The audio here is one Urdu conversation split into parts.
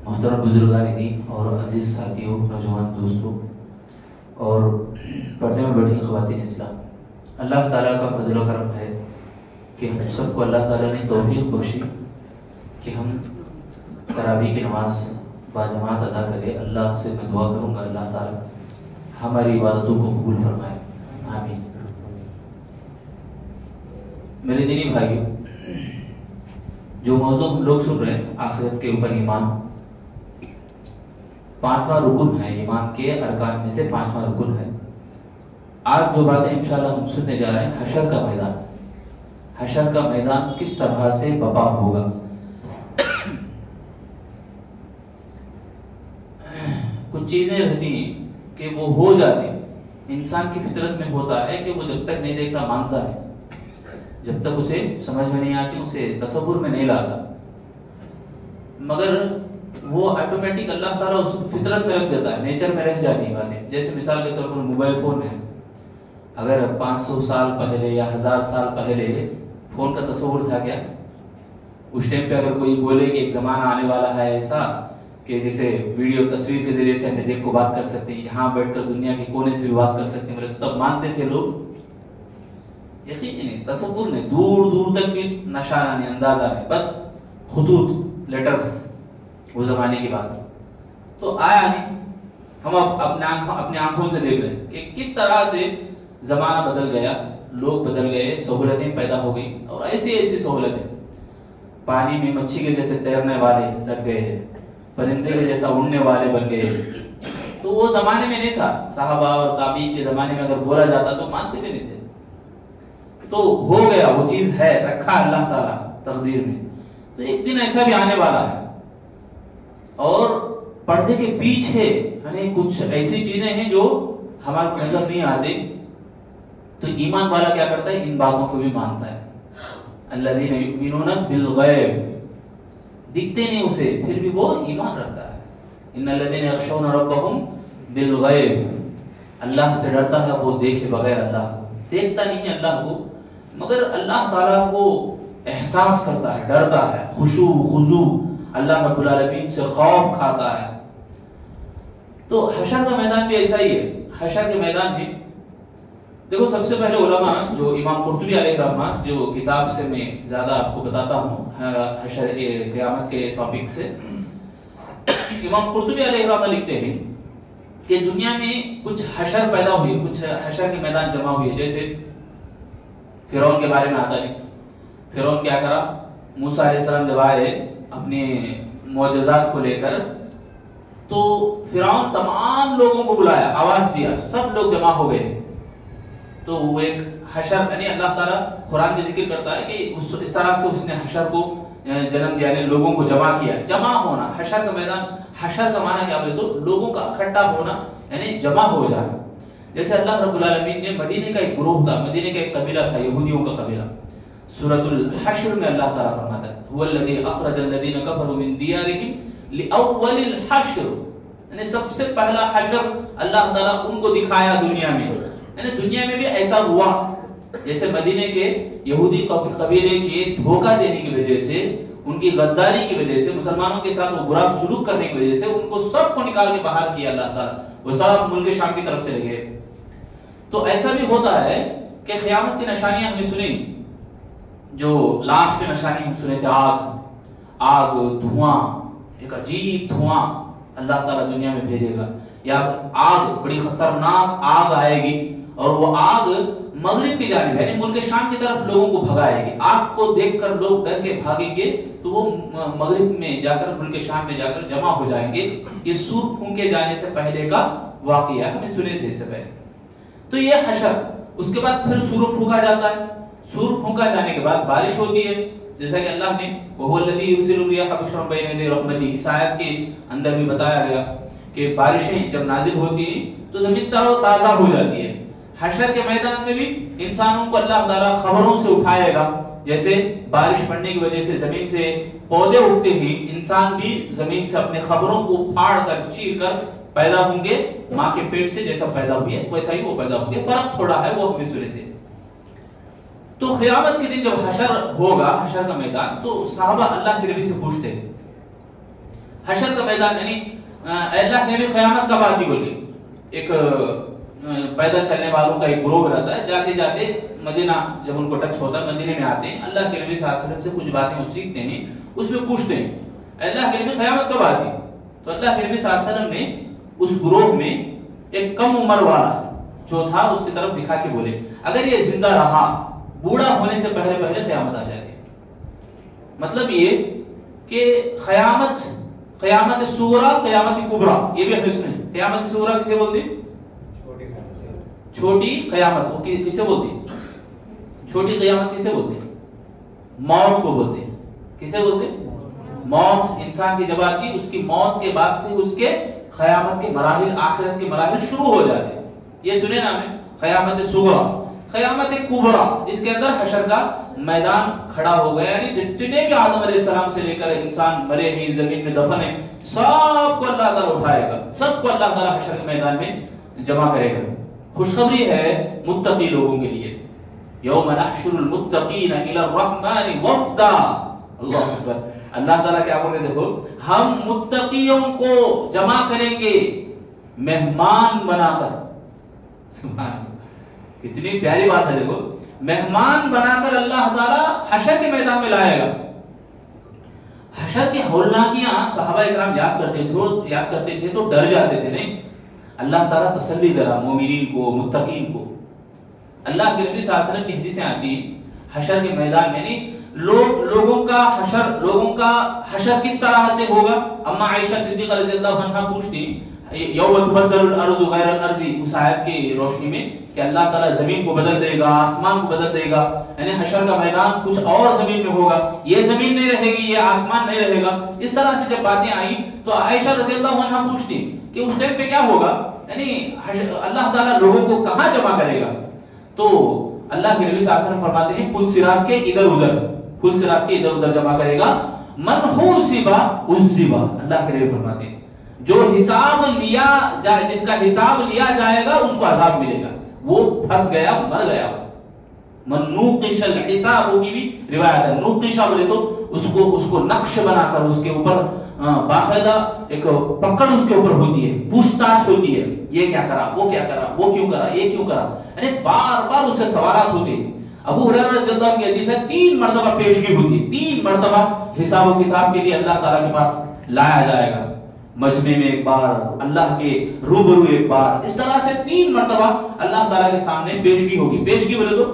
محترم بزرگان دین اور عزیز ساتھیوں، نوجوان دوستوں اور پردے میں بیٹھی خواتین اسلام، اللہ تعالیٰ کا فضل و کرم ہے کہ ہم سب کو اللہ تعالیٰ نے توفیق بخشی کہ ہم تراویح کی نماز باجماعت ادا کرے۔ اللہ سے میں دعا کروں گا اللہ تعالیٰ ہماری عبادتوں کو قبول فرمائے، آمین۔ میرے دینی بھائیوں، جو موضوع ہم لوگ سن رہے ہیں آخرت کے اوپر ایمان، 5واں رکن ہے، ایمان کے ارکان میں سے 5واں رکن ہے۔ آج جو باتیں انشاءاللہ ہم سننے جا رہے ہیں، حشر کا میدان، حشر کا میدان کس طرح سے برپا ہوگا۔ کچھ چیزیں رہتی ہیں کہ وہ ہو جاتی، انسان کی فطرت میں ہوتا ہے کہ وہ جب تک نہیں دیکھتا مانتا ہے، جب تک اسے سمجھ میں نہیں آتی، اسے تصور میں نہیں لاتا، مگر وہ آٹومیٹک اللہ تعالیٰ اس کو فطرت میں رکھ دیتا ہے، نیچر میں رہ جاتی ہیں باتیں۔ جیسے مثال کے طور پر موبائل فون ہے، اگر 500 سال پہلے یا 1000 سال پہلے فون کا تصور تھا کیا؟ اس ٹائم پہ اگر کوئی بولے کہ ایک زمانہ آنے والا ہے ایسا کہ جیسے ویڈیو تصویر کے ذریعے سے ہم دیکھ کو بات کر سکتے ہیں، یہاں بیٹھ کر دنیا کے کونے سے بھی بات کر سکتے ہیں، بولے تو تب مانتے تھے لوگ؟ یقین نہیں، تصور نہیں، دور دور تک بھی نشانہ نہیں، اندازہ نہیں، بس خطوط، لیٹرز، وہ زمانے کی بات تو آیا نہیں۔ ہم اب اپنے آنکھوں سے دیکھ رہے ہیں کہ کس طرح سے زمانہ بدل گیا، لوگ بدل گئے، سہولتیں پیدا ہو گئی، اور ایسی ایسی سہولتیں، پانی میں مچھی کے جیسے تیرنے والے لگ گئے ہیں، پرندے کے جیسا اڑنے والے بن گئے۔ تو وہ زمانے میں نہیں تھا، صحابہ اور تابعین کے زمانے میں اگر بولا جاتا تو مانتے بھی نہیں تھے۔ تو ہو گیا، وہ چیز ہے، رکھا اللہ تعالیٰ تقدیر میں، تو ایک دن ایسا بھی آنے والا ہے۔ اور پردے کے پیچھے یعنی کچھ ایسی چیزیں ہیں جو ہمارے کو نظر نہیں آتی، تو ایمان والا کیا کرتا ہے؟ ان باتوں کو بھی مانتا ہے۔ الذین یؤمنون بالغیب، دکھتے نہیں اسے، پھر بھی وہ ایمان رکھتا ہے۔ ان الذین یخشون ربهم بالغیب، اللہ سے ڈرتا ہے، وہ دیکھے بغیر اللہ کو، دیکھتا نہیں ہے اللہ کو، مگر اللہ تعالیٰ کو احساس کرتا ہے، ڈرتا ہے، خشوع خضوع اللہ رب العالمین سے خوف کھاتا ہے۔ تو حشر کا میدان بھی ایسا ہی ہے۔ حشر کے میدان میں دیکھو، سب سے پہلے علماء جو امام قرطبی علیہ الرحمہ، جو کتاب سے میں زیادہ آپ کو بتاتا ہوں حشر قیامت کے ٹاپک سے، امام قرطبی علیہ الرحمہ لکھتے ہیں کہ دنیا میں کچھ حشر پیدا ہوئی، کچھ حشر کے میدان جمع ہوئے۔ جیسے فرعون کے بارے میں آتا ہے، فرعون کیا کرا؟ موسیٰ علیہ السلام جب آئے اپنے معجزات کو لے کر، تو فرعون تمام لوگوں کو بلایا، آواز دیا، سب لوگ جمع ہو گئے۔ تو وہ ایک حشر، یعنی اللہ تعالیٰ قرآن میں ذکر کرتا ہے کہ اس طرح سے اس نے حشر کو جنم دیا، یعنی لوگوں کو جمع کیا۔ جمع ہونا، حشر کا میدان، حشر کا معنی کیا بولے تو لوگوں کا اکٹھا ہونا، یعنی جمع ہو جانا۔ جیسے اللہ رب العالمین نے مدینے کا ایک گروہ تھا، مدینے کا ایک قبیلہ تھا، یہودیوں کا قبیلہ، سورۃ الحشر میں اللہ تعالیٰ فرماتا ہے هو الذی اخرج الذین کفروا من دیارہم لاول الحشر، یعنی سب سے پہلا حشر اللہ تعالیٰ ان کو دکھایا دنیا میں، یعنی دنیا میں بھی ایسا ہوا جیسے مدینے کے یہودی قبیلے کے دھوکہ دینے کی وجہ سے، ان کی غداری کی وجہ سے، مسلمانوں کے ساتھ وہ برا سلوک کرنے کی وجہ سے ان کو سب کو نکال کے باہر کیا اللہ تعالیٰ، وہ سب ملک شام کی طرف چلے گئے۔ تو ایسا بھی ہوتا ہے کہ قیامت کی نشانیاں ہمیں سنیں، جو لاسٹ نشانی ہم سنے تھے، آگ، دھواں، ایک عجیب دھواں اللہ تعالیٰ دنیا میں بھیجے گا، یا آگ، بڑی خطرناک آگ آئے گی، اور وہ آگ مغرب کی جانب، یعنی ملک شام کی طرف لوگوں کو بھگائے گی۔ آگ کو دیکھ کر لوگ ڈر کے بھاگیں گے، تو وہ مغرب میں جا کر، ملک شام میں جا کر جمع ہو جائیں گے۔ یہ سور پھونکے جانے سے پہلے کا واقعہ ہمیں سنے تھے اس سے پہلے۔ تو یہ حشر، اس کے بعد پھر سور پھونکا جاتا ہے، سور پھونکا جانے کے بعد بارش ہوتی ہے، جیسا کہ اللہ نے وَهُوَ الَّذِي يُرْسِلُ الرِّيَاحَ بُشْرًا بَيْنَ يَدَيْ رَحْمَتِهِ، اس آیت کے اندر بھی بتایا گیا کہ بارشیں جب نازل ہوتی ہیں تو زمین تر و تازہ ہو جاتی ہے۔ حشر کے میدان میں بھی انسانوں کو اللہ تعالیٰ خبروں سے اٹھائے گا، جیسے بارش پڑنے کی وجہ سے زمین سے پودے اگتے ہی انسان بھی زمین سے اپنے خبروں کو پھاڑ کر، چیر کر پیدا ہوں گے، ماں کے پیٹ سے جیسا پیدا ہوئی ہے ویسا ہی وہ پیدا ہوں گے۔ فرق تھوڑا ہے، وہ ہمیں سنے تھے۔ تو قیامت کے دن جب حشر ہوگا، حشر کا میدان، تو صحابہ اللہ کے نبی سے پوچھتے حشر کا میدان یعنی اللہ نے بھی قیامت کب آتی بول کے ایک پیدل چلنے والوں کا ایک گروہ رہتا ہے، جاتے جاتے مدینہ جب ان کو ٹچ ہوتا ہے مدینے میں آتے ہیں، اللہ کے نبی صلی اللہ علیہ وسلم سے کچھ باتیں وہ سیکھتے ہیں، اس میں پوچھتے ہیں اللہ کے نبی قیامت کب آتی؟ تو اللہ کے نبی صلی اللہ علیہ وسلم نے اس گروہ میں ایک کم عمر والا جو تھا اس کی طرف دکھا کے بولے اگر یہ زندہ رہا بوڑھا ہونے سے پہلے پہلے قیامت آ جائے گی۔ مطلب یہ کہ قیامت صغریٰ قیامت کبریٰ، یہ بھی ہم نے سنے قیامت صغریٰ کسے بولتے ہیں؟ چھوٹی قیامت کسے بولتے ہیں؟ چھوٹی قیامت کسے بولتے ہیں؟ موت کو بولتے ہیں۔ کسے بولتے ہیں؟ موت انسان کی جب آتی اس کی موت کے بعد سے اس کے قیامت کے مراحل آخرت کے مراحل شروع ہو جاتے ہیں۔ یہ سنے نا ہمیں قیامت صغریٰ، قیامت کبریٰ جس کے اندر حشر کا میدان کھڑا ہو گیا، یعنی جتنے بھی آدم علیہ السلام سے لے کر انسان مرے ہیں زمین میں دفن ہیں سب کو اللہ تعالیٰ اٹھائے گا، سب کو اللہ تعالیٰ حشر کے میدان میں جمع کرے گا۔ خوشخبری ہے متقی لوگوں کے لیے، یوم نحشر المتقین الی الرحمن وفدا، اللہ اکبر، اللہ تعالیٰ کیا بولے دیکھو ہم متقیوں کو جمع کریں گے مہمان بنا کر، سبحان، اتنی پیاری بات ہے، دیکھو مہمان بنا کر اللہ تعالیٰ حشر کے میدان میں لائے گا۔ حشر کے ہولناکیاں صحابہ اکرام یاد کرتے تھے تو ڈر جاتے تھے، نہیں اللہ تعالیٰ تسلی دے رہا مومنین کو متقین کو۔ اللہ کے نبی صلی اللہ علیہ وسلم کی حدیثیں آتی حشر کے میدان میں، یعنی لوگوں کا حشر کس طرح سے ہوگا؟ اما عائشہ صدیقہ رضی اللہ عنہا پوچھتی یوم تبدل الارض غیر الارض، اس آیت کی روشنی میں کہ اللہ تعالیٰ زمین کو بدل دے گا، آسمان کو بدل دے گا، یعنی حشر کا میدان کچھ اور زمین میں ہوگا، یہ زمین نہیں رہے گی، یہ آسمان نہیں رہے گا۔ اس طرح سے جب باتیں آئیں تو عائشہ رضی اللہ عنہا پوچھتی کہ اس ٹائم پہ کیا ہوگا، یعنی اللہ تعالیٰ لوگوں کو کہاں جمع کرے گا؟ تو اللہ کے نبی صلی اللہ علیہ وسلم فرماتے ہیں پل صراط کے ادھر ادھر جمع کرے گا، من حوسبا عذبا، اللہ کے نبی فرماتے ہیں جو حساب لیا جس کا حساب لیا جائے گا اس کو عذاب ملے گا، وہ پھنس گیا مر گیا۔ من نوقش الحساب کی بھی روایت ہے، نوقشہ بولے تو اس کو نقش بنا کر اس کے اوپر باقاعدہ ایک پکڑ اس کے اوپر ہوتی ہے، پوچھ تاچھ ہوتی ہے، یہ کیا کرا، وہ کیا کرا، وہ کیوں کرا، یہ کیوں کرا، یعنی بار بار اس سے سوالات ہوتے ہیں۔ ابو ہریرہ رضی اللہ عنہ کی حدیث ہے 3 مرتبہ پیشگی ہوتی ہے، 3 مرتبہ حساب و کتاب کے لیے اللہ تعالیٰ کے پاس لایا جائے گا، مجمع میں ایک بار، اللہ کے روبرو ایک بار، اس طرح سے 3 مرتبہ اللہ تعالیٰ کے سامنے پیشگی ہوگی۔ پیشگی بولے تو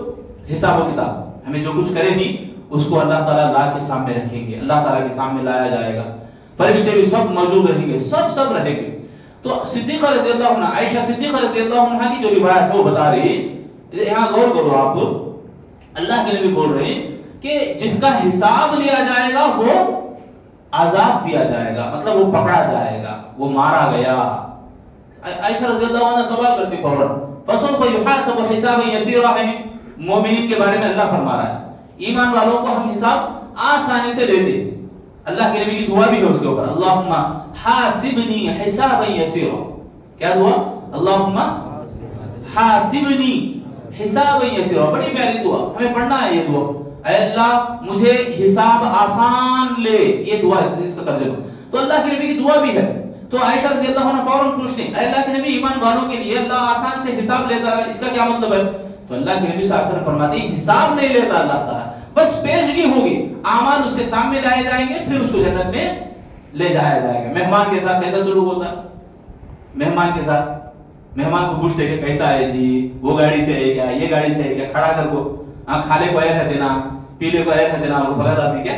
حساب و کتاب، ہمیں جو کچھ کرے نہیں اس کو اللہ تعالیٰ لا کے سامنے رکھیں گے، اللہ تعالیٰ کے سامنے لایا جائے گا، فرشتے بھی سب موجود رہیں گے، سب رہیں گے۔ تو صدیقہ رضی اللہ عنہ، عائشہ صدیقہ رضی اللہ عنہ کی جو روایت وہ بتا رہی ہے، یہاں غور کرو آپ، اللہ کے نبی بول رہے ہیں کہ جس کا حساب لیا جائے گا وہ عذاب دیا جائے گا، مطلب وہ پکڑا جائے گا، وہ مارا گیا۔ عائشہ رضی اللہ عنہ سوال کرتی فوراً فسوف یحاسب حسابا یسیرا، مومنین کے بارے میں اللہ فرما رہا ہے ایمان والوں کو ہم حساب آسانی سے لیتے۔ اللہ کے نبی کی دعا بھی ہے اس کے اوپر، اللہم حاسبنی حسابا یسیرا، کیا دعا؟ اللہم حاسبنی حسابا یسیرا، بڑی پیاری دعا، ہمیں پڑھنا ہے یہ دعا، اے اللہ مجھے حساب آسان لے، یہ دعا اس کا ترجمہ۔ تو اللہ کے نبی کی دعا بھی ہے، تو عائشہ رضی اللہ عنہ فوراً پوچھتے ہیں اے اللہ کے نبی ایمان والوں کے لیے اللہ آسان سے حساب لیتا ہے، اس کا کیا مطلب ہے؟ تو اللہ کے نبی صلی اللہ علیہ وسلم فرماتے ہیں حساب نہیں لیتا اللہ تعالیٰ، بس پیشگی ہوگی، اعمال اس کے سامنے لائے جائیں گے، پھر اس کو جنت میں لے جایا جائے گا۔ مہمان کے ساتھ کیسا سلوک ہوتا ہے؟ مہمان کے ساتھ مہمان کو پوچھتے کہ کیسا ہے جی، وہ گاڑی سے ہے کیا، یہ گاڑی سے ہے کیا، کھڑا کر کو کھالے کو آیا ہے دینا، پیلے کو آیا ہے دینا، اور بھگا جاتی کیا؟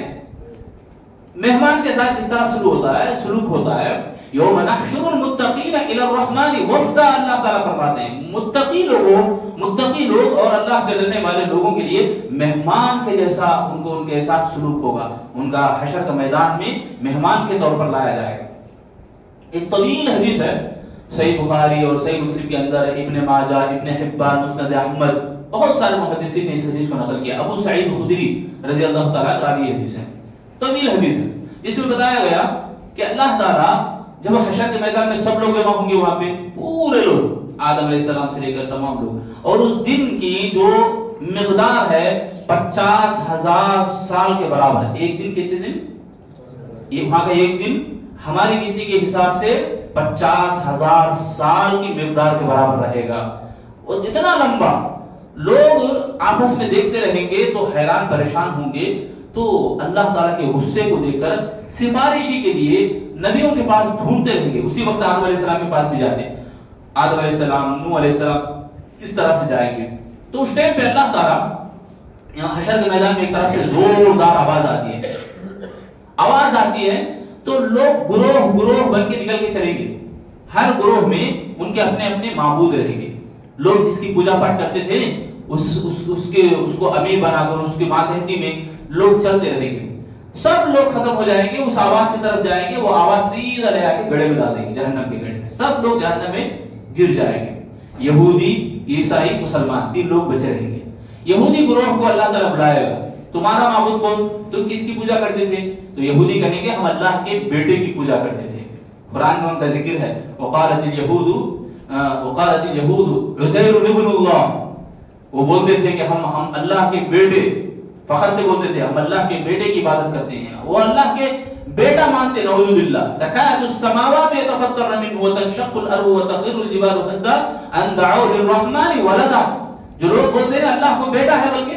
مہمان کے ساتھ جس طرح سلوک ہوتا ہے یوم نحشر المتقین الی الرحمن وفدا، اللہ تعالیٰ فرماتے ہیں متقی لوگ اور اللہ سے ڈرنے والے لوگوں کے لیے مہمان کے جیسا ان کے ساتھ سلوک ہوگا، ان کا حشر کا میدان میں مہمان کے طور پر لایا جائے گا۔ ایک طویل حدیث ہے صحیح بخاری اور صحیح مسلم کے اندر، ابن ماجہ، ابن حبان، مسند احمد، بہت سارے محدثین نے اس حدیث کو نقل کیا۔ ابو سعید خدری رضی اللہ تعالیٰ راوی حدیث ہے، طویل حدیث ہے، جس میں بتایا گیا کہ اللہ تعالیٰ جب حشر کے میدان میں سب لوگ جمع ہوں گے، وہاں پہ پورے لوگ آدم علیہ السلام سے لے کر تمام لوگ، اور اس دن کی جو مقدار ہے 50,000 سال کے برابر۔ ایک دن کتنے دن؟ وہاں کا ایک دن ہماری گنتی کے حساب سے 50,000 سال کی مقدار کے برابر رہے گا، اور اتنا لمبا لوگ آپس میں دیکھتے رہیں گے تو حیران پریشان ہوں گے. تو اللہ تعالیٰ کے غصے کو دیکھ کر سفارشی کے لیے نبیوں کے پاس ڈھونڈتے رہیں گے. اسی وقت آدم علیہ السلام کے پاس بھی جاتے ہیں، آدم علیہ السلام، نوح علیہ السلام اس طرح سے جائیں گے. تو اس ٹائم پہ اللہ تعالیٰ حشر کے میدان میں ایک طرف سے زوردار آواز آتی ہے تو لوگ گروہ گروہ بن کے نکل کے چلیں گے. ہر گروہ میں ان کے اپنے اپنے معبود رہیں گے. لوگ جس کی پوجا پاٹ کرتے تھے اس کو امیر بنا کر اس کے ماتحتی میں لوگ چلتے رہیں گے. سب لوگ ختم ہو جائیں گے، اس آواز کی طرف جائیں گے، وہ آواز سیدھا لے آ کے گڑھے میں ڈال دیں گے، جہنم کے گڑھے میں. سب لوگ جہنم میں گر جائیں گے. یہودی، عیسائی، مسلمان 3 لوگ بچے رہیں گے. یہودی گروہ کو اللہ تعالیٰ بلائے گا، تمہارا معبود کون؟ تم کس کی پوجا کرتے تھے؟ تو یہودی کہیں گے ہم اللہ کے بیٹے کی پوجا کرتے تھے. قرآن میں ان کا ذکر ہے، وقالت اليہود عزیر ابن اللہ. وہ بولتے تھے کہ ہم اللہ کے بیٹے، فخر سے بولتے تھے ہم اللہ کے بیٹے کی عبادت کرتے ہیں. وہ اللہ کے بیٹا مانتے، نعوذ باللہ. تکاد السماوات يتفطرن منه وتنشق الارض وتخر الجبال هدا ان دعوا للرحمن ولدا. جو لوگ بولتے ہیں اللہ کو بیٹا ہے، بلکہ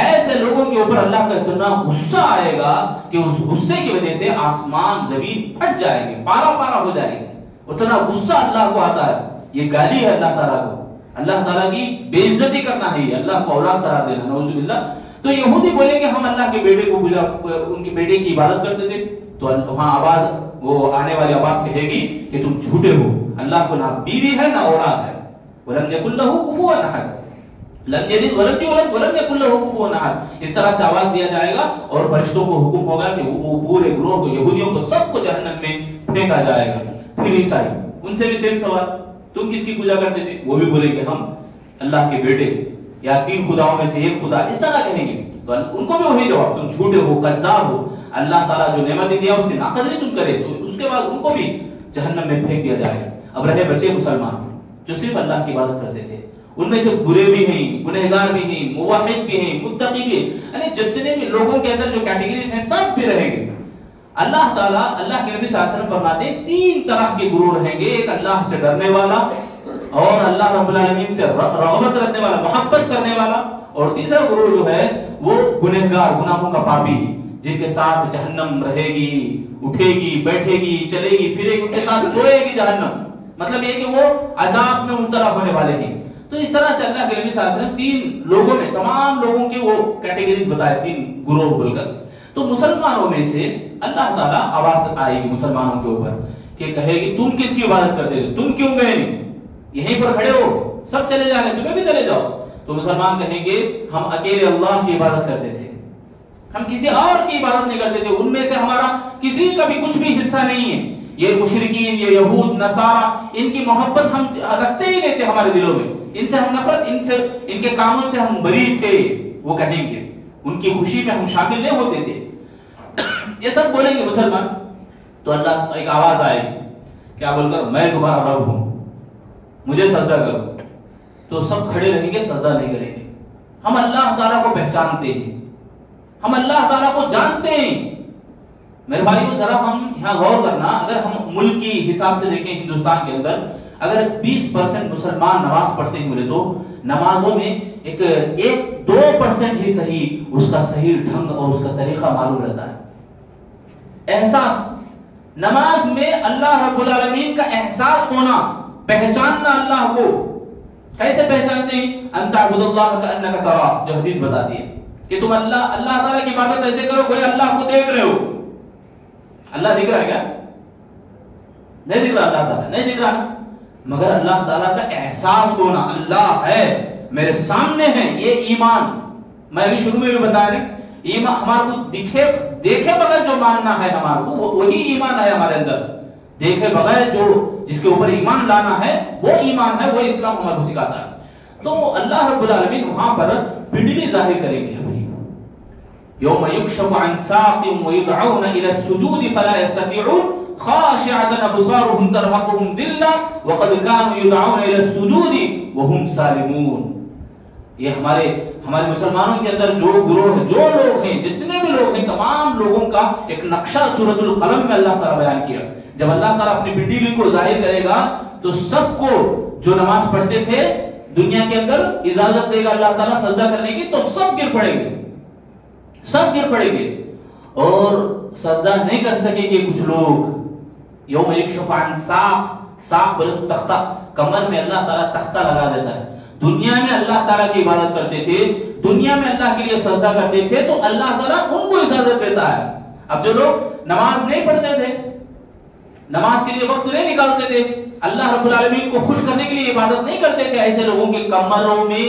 ایسے لوگوں کے اوپر اللہ کا اتنا غصہ آئے گا کہ اس غصے کی وجہ سے آسمان زمین پھٹ جائیں گے، پارا پارا ہو جائیں گے. اتنا غصہ اللہ کو آتا ہے. یہ گالی ہے اللہ تعالیٰ کو، اللہ تعالیٰ کی بے عزتی کرنا ہے، اللہ کو اولاد قرار دینا، نعوذ باللہ. تو یہودی بولیں کہ ہم اللہ کے بیٹے کو پوجا، ان کے بیٹے کی عبادت کرتے تھے. تو وہاں آواز، وہ آنے والی آواز کہے گی کہ تم جھوٹے ہو، اللہ کو نہ بیوی ہے نہ اولاد ہے. وَلَمْ يَكُنْ لَهُ كُفُوًا أَحَدٌ لَمْ يَلِدْ وَلَمْ يُولَدْ وَلَمْ يَكُنْ لَهُ كُفُوًا أَحَدٌ. اس طرح سے آواز دیا جائے گا اور فرشتوں کو حکم ہوگا کہ وہ پورے گروہ کو، یہودیوں کو سب کو جہنم میں پھینکا جائے گا. پھر عیسائی، ان سے بھی سیم سوال، تم کس کی پوجا کرتے تھے؟ وہ بھی بولیں کہ ہم اللہ کے بیٹے یا 3 خداؤں میں سے ایک خدا، اس طرح کہیں گے. تو ان کو بھی وہی جواب، تم جھوٹے ہو، کذاب ہو، اللہ تعالیٰ جو نعمت دیا اس کی ناقدری تم کرے. تو اس کے بعد ان کو بھی جہنم میں پھینک دیا جائے گا. اب رہے بچے مسلمان جو صرف اللہ کی عبادت کرتے تھے. ان میں سے برے بھی ہیں، گنہگار بھی ہیں، موحد بھی ہیں، متقی بھی ہیں، یعنی جتنے بھی لوگوں کے اندر جو کیٹیگریز ہیں سب بھی رہیں گے. اللہ تعالیٰ، اللہ کے نبی صلی اللہ علیہ وسلم فرماتے ہیں 3 طرح کے گروہ رہیں گے. ایک اللہ سے ڈرنے والا، اور اللہ رب العالمین سے رغبت رکھنے والا، محبت کرنے والا، اور تیسرا گروہ جو ہے وہ گنہگار، گناہوں کا پاپی، جن کے ساتھ جہنم رہے گی، اٹھے گی، بیٹھے گی، چلے گی، پھرے گی، ان کے ساتھ سوئے گی جہنم. مطلب یہ کہ وہ عذاب میں مبتلا ہونے والے ہیں. تو اس طرح سے اللہ کے نبی صلی اللہ علیہ وسلم 3 لوگوں میں، تمام لوگوں کے وہ کیٹیگریز بتائے، 3 گروہ بول کر. تو مسلمانوں میں سے اللہ تعالیٰ آواز آئے گی مسلمانوں کے اوپر کہ کہے گی تم کس کی عبادت کرتے ہو؟ تم کیوں گئے نہیں؟ یہیں پر کھڑے ہو، سب چلے جا رہے ہیں، تمہیں بھی چلے جاؤ. تو مسلمان کہیں گے ہم اکیلے اللہ کی عبادت کرتے تھے، ہم کسی اور کی عبادت نہیں کرتے تھے، ان میں سے ہمارا کسی کا بھی کچھ بھی حصہ نہیں ہے. یہ مشرکین، یہ یہود، نصارہ، ان کی محبت ہم رکھتے ہی نہیں تھے ہمارے دلوں میں، ان سے ہم نفرت، ان کے کاموں سے ہم بری تھے. وہ کہیں گے ان کی خوشی میں ہم شامل نہیں ہوتے تھے. یہ سب بولیں گے مسلمان. تو اللہ ایک آواز آئے گی، کیا بول کر؟ میں تمہارا رب ہوں، مجھے سجدہ کرو. تو سب کھڑے رہیں گے، سجدہ نہیں کریں گے. ہم اللہ تعالیٰ کو پہچانتے ہیں، ہم اللہ تعالیٰ کو جانتے ہیں. میرے بھائیو ذرا ہم یہاں غور کرنا، اگر ہم ملک کی حساب سے دیکھیں ہندوستان کے اندر، اگر 20% مسلمان نماز پڑھتے ہیں بولے تو نمازوں میں 1-2% ہی صحیح، اس کا صحیح ڈھنگ اور اس کا طریقہ معلوم رہتا ہے. احساس، نماز میں اللہ رب العالمین کا احساس ہونا، پہچاننا اللہ کو. کیسے پہچانتے ہیں؟ ان تعبد اللہ کأنک تراہ، جو حدیث بتاتی ہے کہ تم اللہ تعالیٰ کی عبادت ایسے کرو گویا اللہ کو دیکھ رہے ہو. اللہ دکھ رہا ہے کیا؟ نہیں دکھ رہا. اللہ تعالیٰ نہیں دکھ رہا، مگر اللہ تعالیٰ کا احساس ہونا، اللہ ہے میرے سامنے ہے. یہ ایمان، میں ابھی شروع میں بھی بتا رہے، ایمان ہمارے کو دیکھے بغیر جو ماننا ہے ہمارے کو، وہی ایمان ہے ہمارے اندر. دیکھے بغیر جو جس کے اوپر ایمان لانا ہے وہ ایمان ہے، وہ اسلام ہمارے کو سکھاتا ہے. تو اللہ رب العالمین وہاں پر پنڈلی ظاہر کریں گے اپنی. یوم یکشف عن ساق ویدعون الى السجود فلا يستطيعون خاشعة ابصارهم ترهقهم ذلة وقد كانوا يدعون الى السجود وهم سالمون. یہ ہمارے مسلمانوں کے اندر جو گروہ ہیں، جو لوگ ہیں، جتنے بھی لوگ ہیں، تمام لوگوں کا ایک نقشہ سورۃ القلم میں اللہ تعالیٰ بیان کیا. جب اللہ تعالیٰ اپنی بندگی کو ظاہر کرے گا تو سب کو جو نماز پڑھتے تھے دنیا کے اندر اجازت دے گا اللہ تعالیٰ سجدہ کرنے کی، تو سب گر پڑیں گے، سب گر پڑیں گے اور سجدہ نہیں کر سکیں گے کچھ لوگ. یوم یکشف عن ساق، ساق بولے تو تختہ، کمر میں اللہ تعالیٰ تختہ لگا دیتا ہے. دنیا میں اللہ تعالیٰ کی عبادت کرتے تھے، دنیا میں اللہ کے لیے سجدہ کرتے تھے تو اللہ تعالیٰ ان کو اجازت دیتا ہے. اب جو لوگ نماز نہیں پڑھتے تھے، نماز کے لیے وقت نہیں نکالتے تھے، اللہ رب العالمین کو خوش کرنے کے لیے عبادت نہیں کرتے تھے، ایسے لوگوں کے کمروں میں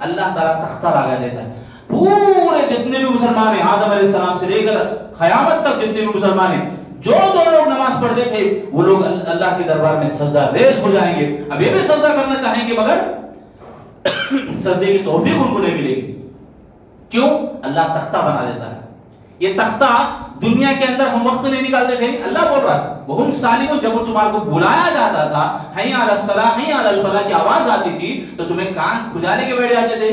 اللہ تعالیٰ تختہ لگا دیتا ہے. پورے جتنے بھی مسلمان ہیں، آدم علیہ السلام سے لے کر قیامت تک جتنے بھی مسلمان ہیں، جو لوگ نماز پڑھتے تھے وہ لوگ اللہ کے دربار میں سجدہ ریز ہو جائیں گے. اب یہ بھی سجدہ کرنا چاہیں گے مگر سجدے کی توفیق ان کو نہیں ملے گی. کیوں؟ اللہ تختہ بنا دیتا ہے. یہ تختہ دنیا کے اندر ہم وقت نہیں نکالتے تھے، اللہ بول رہا ہے وہم صالحون، جب وہ تمہارے کو بلایا جاتا تھا حی علی الصلاۃ حی علی الفلاح کی آواز آتی تھی تو تمہیں کان کھجالے کے بیٹھ جاتے تھے،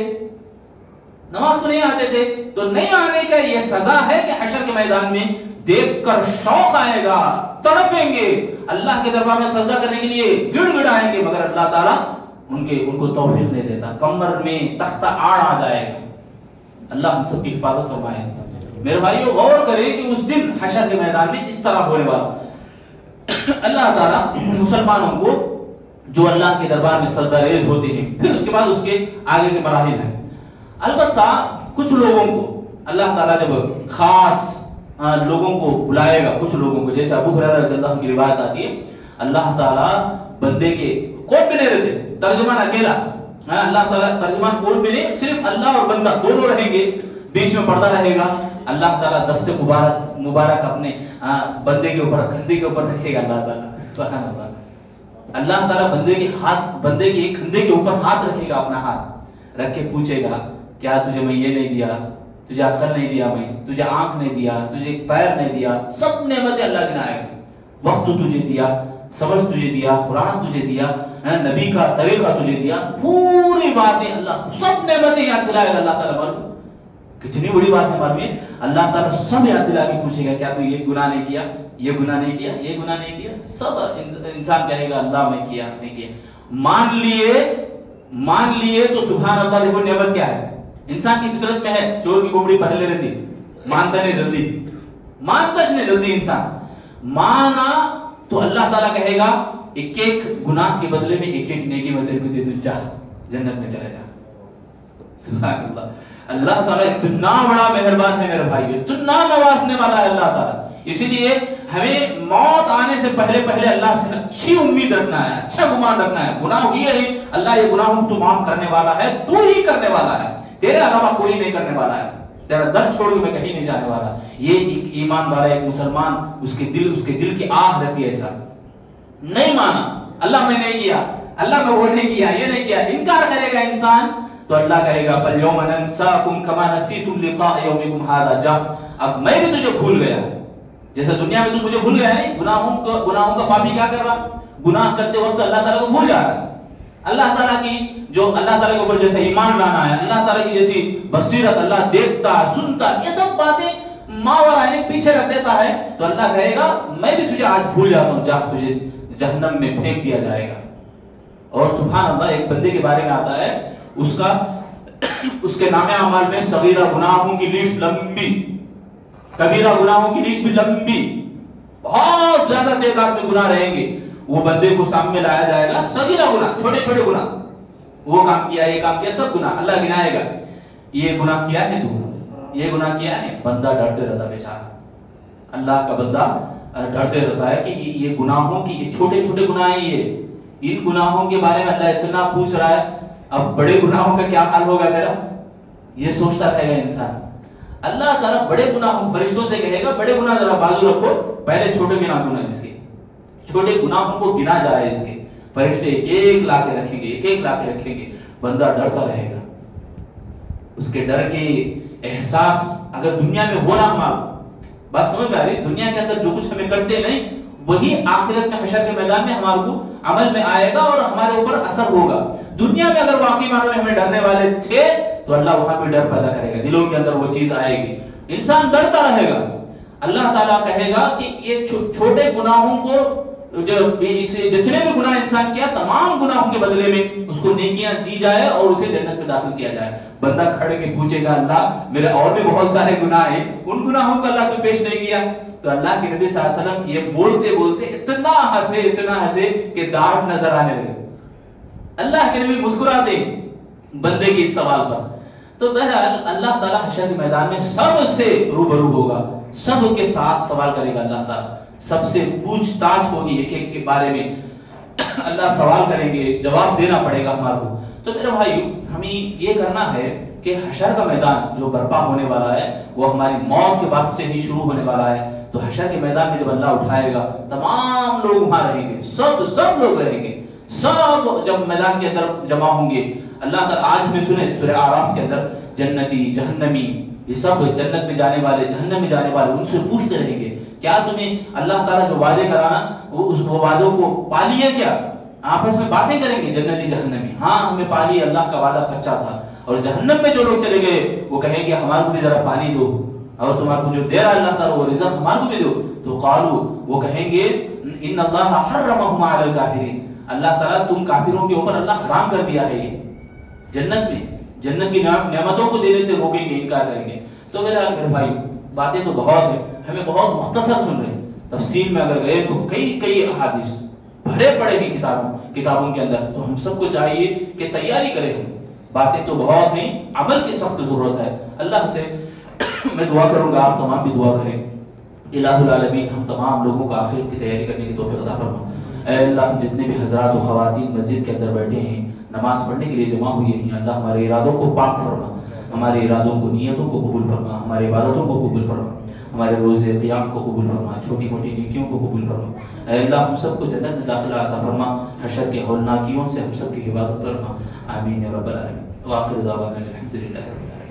نماز کو نہیں آتے تھے. تو نہیں آنے کا یہ سزا ہے کہ حشر کے میدان میں دیکھ کر شوق آئے گا، تڑپیں گے، اللہ کے دربار میں سجدہ کرنے کے لیے گڑ گڑائیں گے، مگر اللہ تعالیٰ ان کو توفیق نہیں دیتا. کمر میں تختہ آڑ آ جائے گا. اللہ ہم سب کی حفاظت فرمائے. میرے بھائیو غور کریں کہ اس دن حشر کے میدان میں اس طرح ہونے والا. اللہ تعالیٰ مسلمانوں کو جو اللہ کے دربار میں سجدہ ریز ہوتے ہیں، پھر اس کے بعد اس کے آگے کے مراحل ہیں. البتہ کچھ لوگوں کو اللہ تعالیٰ جب خاص لوگوں کو بلائے گا، کچھ لوگوں کو، جیسے ابو ہریرہ رضی اللہ عنہ کی روایت آتی ہے، اللہ تعالیٰ بندے کے کوئی بھی نہیں رہتے، ترجمان اکیلا، اللہ تعالیٰ ترجمان کوئی بھی نہیں، صرف اللہ اور بندہ دونوں رہیں گے، بیچ میں پردہ رہے گا. اللہ تعالیٰ دست مبارک اپنے بندے کے اوپر، کندھے کے اوپر رکھے گا. اللہ تعالیٰ سبحان اللہ، اللہ تعالیٰ بندے کے کندھے کے اوپر ہاتھ رکھے گا، اپنا ہاتھ رکھ کے پوچھے گا کیا تجھے میں یہ نہیں دیا، تجھے عقل نہیں دیا، میں تجھے آنکھ نہیں دیا، تجھے ایک پیر نہیں دیا. سب نعمتیں اللہ گنائے گا. وقت تجھے دیا، سمجھ تجھے دیا، قرآن تجھے دیا، نبی کا طریقہ تجھے دیا، پوری باتیں اللہ، سب نعمتیں یاد دلائے گا. اللہ تعالیٰ معلوم کتنی بڑی بات ہے معلوم ہے. اللہ تعالیٰ سب یاد دلا کے پوچھے گا کیا تو یہ گناہ نہیں کیا، یہ گناہ نہیں کیا، یہ گناہ نہیں کیا. سب انسان کہے گا اللہ میں کیا، میں کیا. مان لیے تو سبحان اللہ. دیکھو نعمت کیا ہے. انسان کی فطرت میں ہے چور کی کوبڑی پہلے رہتی، مانتا نہیں جلدی، مانتا نہیں جلدی. انسان مانا تو اللہ تعالیٰ کہے گا ایک ایک گناہ کے بدلے میں ایک ایک نیکی میں تیرے کو دے دوں، چاہ جنت میں چلے جا. سبحان اللہ. اللہ تعالیٰ اتنا بڑا مہربان ہے میرے بھائی، اتنا نوازنے والا ہے اللہ تعالیٰ. اسی لیے ہمیں موت آنے سے پہلے اللہ سے اچھی امید رکھنا ہے، اچھا گمان رکھنا ہے. گناہ ہوئی ہے اللہ یہ گناہوں کو تو معاف کرنے والا ہے، تو ہی کرنے والا ہے، تیرے علاوہ کوئی نہیں کرنے والا ہے. تیرا در چھوڑ کے میں کہیں نہیں جانے والا. یہ ایک ایمان والا ایک مسلمان اس کے دل کی آہ رہتی ہے. ایسا نہیں مانا اللہ میں نہیں کیا، اللہ میں وہ نہیں کیا، یہ نہیں کیا، انکار کرے گا انسان تو اللہ کہے گا فَالْيَوْمَ نَنْسَاكُمْ كَمَا نَسِيتُمْ لِقَاءَ يَوْمِكُمْ هَذَا. جا اب میں بھی تجھے بھول گیا جیسے دنیا میں تو مجھے بھول گیا ہے. گناہوں کا پاپی کیا کر رہا؟ گناہ کرتے وقت اللہ تعالیٰ کو بھول جا رہا ہے. اللہ تعالیٰ کی جو اللہ تعالیٰ کے اوپر جیسے ایمان لانا ہے، اللہ تعالیٰ کی جیسی بصیرت، اللہ دیکھتا سنتا، یہ سب باتیں ماورا یعنی پیچھے رکھ دیتا ہے تو اللہ کہے گا میں بھی تجھے آج بھول جاتا ہوں، جا تجھے جہنم میں پھینک دیا جائے گا. اور سبحان اللہ ایک بندے کے بارے میں آتا ہے اس کے نام اعمال میں صغیرہ گناہوں کی لسٹ لمبی، کبیرہ گناہوں کی لسٹ بھی لمبی، بہت زیادہ تعداد میں گناہ رہیں گے. وہ بندے کو سامنے لایا جائے گا، صغیرہ گناہ، چھوٹے چھوٹے گناہ، وہ کام کیا، یہ کام کیا، سب گناہ اللہ گنائے گا. یہ گناہ کیا ہے تو یہ گناہ کیا ہے. بندہ ڈرتے رہتا بیچارہ، اللہ کا بندہ ڈرتے رہتا ہے کہ یہ گناہوں کی، یہ چھوٹے چھوٹے گناہ ہیں، یہ ان گناہوں کے بارے میں اللہ اتنا پوچھ رہا ہے، اب بڑے گناہوں کا کیا حال ہوگا میرا، یہ سوچتا رہے گا انسان. اللہ تعالیٰ بڑے گناہوں، فرشتوں سے کہے گا بڑے گناہ ذرا بازو رکھو، پہلے چھوٹے گناہ اس کے، چھوٹے گناہوں کو گنا جائے. اس کے فرشتے ایک ایک لا کے رکھیں گے، ایک ایک لا کے رکھیں گے. بندہ ڈرتا رہے گا. اس کے ڈر کے احساس اگر دنیا میں ہونا، ہمارا بات سمجھ میں آ رہی، دنیا کے اندر جو کچھ ہمیں کرتے نہیں وہی آخرت میں حشر کے میدان میں ہمارے کو عمل میں آئے گا اور ہمارے اوپر اثر ہوگا. دنیا میں اگر واقعی معنوں میں ہمیں ڈرنے والے تھے تو اللہ وہاں بھی ڈر پیدا کرے گا، دلوں کے اندر وہ چیز آئے گی، انسان ڈرتا رہے گا۔ اللہ تعالیٰ کہے گا کہ یہ چھوٹے گناہوں کو، جو جتنے بھی گناہ انسان کیا تمام گناہوں کے بدلے میں اس کو نیکیاں دی جائے اور اسے جنت میں داخل کیا جائے۔ بندہ کھڑے کے پوچھے گا اللہ میرے اور بھی بہت سارے گناہ ہیں، ان گناہوں کو اللہ تو پیش نہیں کیا؟ تو اللہ کے نبی صلی اللہ علیہ وسلم یہ بولتے بولتے اتنا ہنسے کہ داڑھ نظر آنے لگے۔ اللہ کے نبی مسکراتے بندے کے اس سوال پر۔ تو بہرحال اللہ تعالیٰ حشر کے میدان میں سب سے روبرو ہوگا، سب کے ساتھ سوال کرے گا اللہ تعالیٰ، سب سے پوچھ تاچھ ہوگی ایک ایک کے بارے میں، اللہ سوال کریں گے، جواب دینا پڑے گا ہمارے کو۔ تو میرے بھائیو ہمیں یہ کرنا ہے کہ حشر کا میدان جو برپا ہونے والا ہے وہ ہماری موت کے بعد سے ہی شروع ہونے والا ہے۔ تو حشر کے میدان میں جب اللہ اٹھائے گا تمام لوگ وہاں رہیں گے، سب لوگ رہیں گے، سب جب میدان کے اندر جمع ہوں گے، اللہ تعالیٰ آج میں سنیں سورہ اعراف کے اندر جنتی جہنمی یہ سب جنت میں جانے والے جہنم میں جانے والے ان سے پوچھتے رہیں گے کیا تمہیں اللہ تعالیٰ جو وعدے کرانا وہ وعدوں کو پا لیا کیا؟ آپس میں باتیں کریں گے جنتی جہنمی، ہاں ہمیں پا لیا، اللہ کا وعدہ سچا تھا۔ اور جہنم میں جو لوگ چلے گئے وہ کہیں گے ہمارے کو بھی ذرا پانی دو، اور تمہارے کو جو دے رہا اللہ تعالیٰ وہ رزق ہمارے کو بھی دو۔ تو قالو وہ کہیں گے ان اللہ حرمہما علی الکافرین، اللہ تعالیٰ تم کافروں کے اوپر اللہ حرام کر دیا ہے یہ جنت میں، جنت کی نعمتوں کو دینے سے روکیں گے، انکار کریں گے۔ تو میرے بھائی باتیں تو بہت ہیں، ہمیں بہت مختصر سن رہے ہیں، تفصیل میں اگر گئے تو کئی احادیث بھرے پڑے ہیں کتابوں کے اندر۔ تو ہم سب کو چاہیے کہ تیاری کریں، باتیں تو بہت ہیں، عمل کی سخت ضرورت ہے۔ اللہ سے میں دعا کروں گا آپ تمام بھی دعا کریں، الہ العالمین ہم تمام لوگوں کو آخرت کی تیاری کرنے کی توفیق عطا فرما۔ اے اللہ جتنے بھی حضرات و خواتین مسجد کے اندر بیٹھے ہیں نماز پڑھنے کے لیے جمع ہوئے ہیں، اللہ ہمارے ارادوں کو پاک فرما، ہمارے ارادوں کو نیتوں کو قبول فرما، ہمارے عبادتوں کو قبول فرما، ہمارے روزے قیام کو قبول فرما، چھوٹی موٹی نیکیوں کو قبول فرما۔ اے اللہ ہم سب کو جنت میں داخلہ عطا فرما، حشر کے ہولناکیوں سے ہم سب کی حفاظت فرما، آمین یا رب العالمین۔ وآخر دعوانا الحمدللہ رب العالمین۔